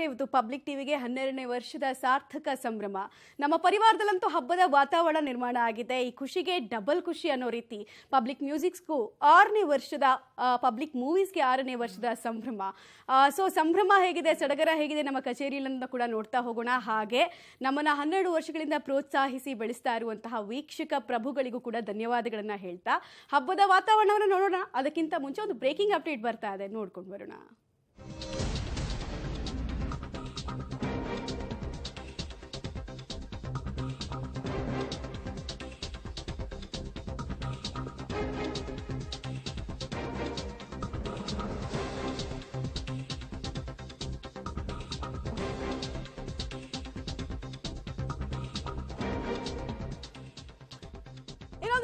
ಇವತ್ತು ಪಬ್ಲಿಕ್ ಟಿವಿಗೆ 12ನೇ ವರ್ಷದ ಸಾರ್ಥಕ ಸಂಭ್ರಮ. ನಮ್ಮ ಪರಿವಾರದಲ್ಲಂತೂ ಹಬ್ಬದ ವಾತಾವರಣ ನಿರ್ಮಾಣ ಆಗಿದೆ. ಈ ಖುಷಿಗೆ ಡಬಲ್ ಖುಷಿ ಅನ್ನೋ ರೀತಿ ಪಬ್ಲಿಕ್ ಮ್ಯೂಸಿಕ್ಸ್ಗೂ 6ನೇ ವರ್ಷದ ಪಬ್ಲಿಕ್ ಮೂವೀಸ್ಗೆ 6ನೇ ವರ್ಷದ ಸಂಭ್ರಮ. ಸೊ ಸಂಭ್ರಮ ಹೇಗಿದೆ, ಸಡಗರ ಹೇಗಿದೆ ನಮ್ಮ ಕಚೇರಿಯಲ್ಲಿಂದ ಕೂಡ ನೋಡ್ತಾ ಹೋಗೋಣ. ಹಾಗೆ ನಮ್ಮನ್ನ 12 ವರ್ಷಗಳಿಂದ ಪ್ರೋತ್ಸಾಹಿಸಿ ಬೆಳೆಸ್ತಾ ಇರುವಂತಹ ವೀಕ್ಷಕ ಪ್ರಭುಗಳಿಗೂ ಕೂಡ ಧನ್ಯವಾದಗಳನ್ನ ಹೇಳ್ತಾ ಹಬ್ಬದ ವಾತಾವರಣವನ್ನು ನೋಡೋಣ. ಅದಕ್ಕಿಂತ ಮುಂಚೆ ಒಂದು ಬ್ರೇಕಿಂಗ್ ಅಪ್ಡೇಟ್ ಬರ್ತಾ ಇದೆ, ನೋಡ್ಕೊಂಡು ಬರೋಣ.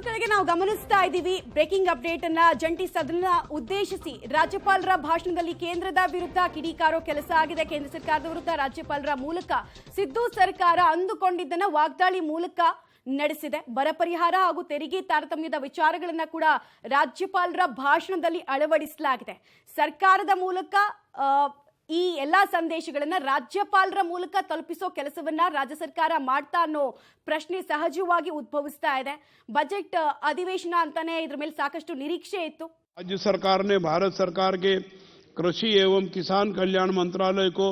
ಕಡೆಗೆ ನಾವು ಗಮನಿಸ್ತಾ ಇದ್ದೀವಿ ಬ್ರೇಕಿಂಗ್ ಅಪ್ಡೇಟ್ ಅನ್ನ. ಜಂಟಿ ಸದನ ಉದ್ದೇಶಿಸಿ ರಾಜ್ಯಪಾಲರ ಭಾಷಣದಲ್ಲಿ ಕೇಂದ್ರದ ವಿರುದ್ಧ ಕಿಡಿಕಾರೋ ಕೆಲಸ ಆಗಿದೆ. ಕೇಂದ್ರ ಸರ್ಕಾರದ ವಿರುದ್ಧ ರಾಜ್ಯಪಾಲರ ಮೂಲಕ ಸಿದ್ದು ಸರ್ಕಾರ ಅಂದುಕೊಂಡಿದ್ದನ್ನ ವಾಗ್ದಾಳಿ ಮೂಲಕ ನಡೆಸಿದೆ. ಬರ ಪರಿಹಾರ ಹಾಗೂ ತೆರಿಗೆ ತಾರತಮ್ಯದ ವಿಚಾರಗಳನ್ನ ಕೂಡ ರಾಜ್ಯಪಾಲರ ಭಾಷಣದಲ್ಲಿ ಅಳವಡಿಸಲಾಗಿದೆ. ಸರ್ಕಾರದ ಮೂಲಕ ಈ ಎಲ್ಲಾ ಸಂದೇಶಗಳನ್ನ ರಾಜ್ಯಪಾಲರ ಮೂಲಕ ತಲುಪಿಸೋ ಕೆಲಸವನ್ನ ರಾಜ್ಯ ಸರ್ಕಾರ ಮಾಡ್ತಾ ಅನ್ನೋ ಪ್ರಶ್ನೆ ಸಹಜವಾಗಿ ಉದ್ಭವಿಸ್ತಾ ಇದೆ. ಬಜೆಟ್ ಅಧಿವೇಶನ ಅಂತಾನೆ ಇದ್ರ ಮೇಲೆ ಸಾಕಷ್ಟು ನಿರೀಕ್ಷೆ ಇತ್ತು. राज्य सरकार ने भारत सरकार के कृषि एवं किसान कल्याण मंत्रालय को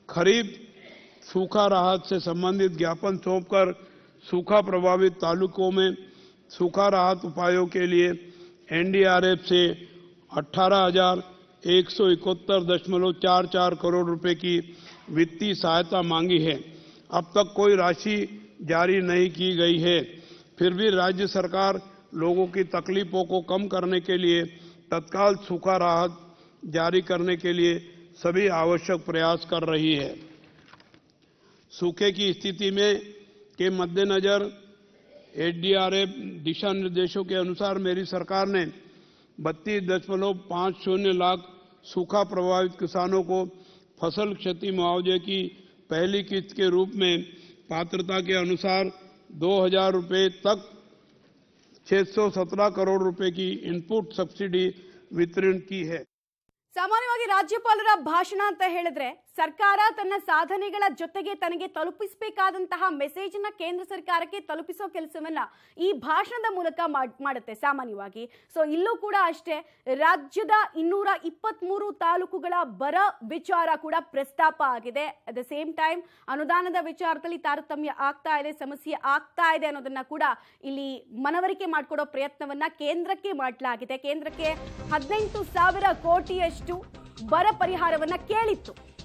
खरीफ सूखा राहत से संबंधित ज्ञापन सौंपकर सूखा प्रभावित तालुकों में सूखा राहत उपायों के लिए एनडीआरएफ से 18,171.44 करोड़ रुपए की वित्तीय सहायता मांगी है. अब तक कोई राशि जारी नहीं की गई है. फिर भी राज्य सरकार लोगों की तकलीफों को कम करने के लिए तत्काल सूखा राहत जारी करने के लिए सभी आवश्यक प्रयास कर रही है. सूखे की स्थिति में के मद्देनजर एनडीआरएफ दिशा निर्देशों के अनुसार मेरी सरकार ने 32.50 लाख सूखा प्रभावित किसानों को फसल क्षति मुआवजे की पहली किस्त के रूप में पात्रता के अनुसार 2,000 रुपये तक 617 करोड़ रुपए की इनपुट सब्सिडी वितरण की है. ಸಾಮಾನ್ಯವಾಗಿ ರಾಜ್ಯಪಾಲರ ಭಾಷಣ ಅಂತ ಹೇಳಿದ್ರೆ ಸರ್ಕಾರ ತನ್ನ ಸಾಧನೆಗಳ ಜೊತೆಗೆ ತನಗೆ ತಲುಪಿಸಬೇಕಾದಂತಹ ಮೆಸೇಜ್ ಅನ್ನ ಕೇಂದ್ರ ಸರ್ಕಾರಕ್ಕೆ ತಲುಪಿಸೋ ಕೆಲಸವನ್ನ ಈ ಭಾಷಣದ ಮೂಲಕ ಮಾಡುತ್ತೆ ಸಾಮಾನ್ಯವಾಗಿ. ಸೊ ಇಲ್ಲೂ ಕೂಡ ಅಷ್ಟೇ, ರಾಜ್ಯದ 223 ತಾಲೂಕುಗಳ ಬರ ವಿಚಾರ ಕೂಡ ಪ್ರಸ್ತಾಪ ಆಗಿದೆ. ಅಟ್ ದ ಸೇಮ್ ಟೈಮ್ ಅನುದಾನದ ವಿಚಾರದಲ್ಲಿ ತಾರತಮ್ಯ ಆಗ್ತಾ ಇದೆ, ಸಮಸ್ಯೆ ಆಗ್ತಾ ಇದೆ ಅನ್ನೋದನ್ನ ಕೂಡ ಇಲ್ಲಿ ಮನವರಿಕೆ ಮಾಡಿಕೊಡೋ ಪ್ರಯತ್ನವನ್ನ ಕೇಂದ್ರಕ್ಕೆ ಮಾಡಲಾಗಿದೆ. ಕೇಂದ್ರಕ್ಕೆ 18,000 ಕೋಟಿಯಷ್ಟು ಬರ ಪರಿಹಾರವನ್ನ ಕೇಳಿತ್ತು.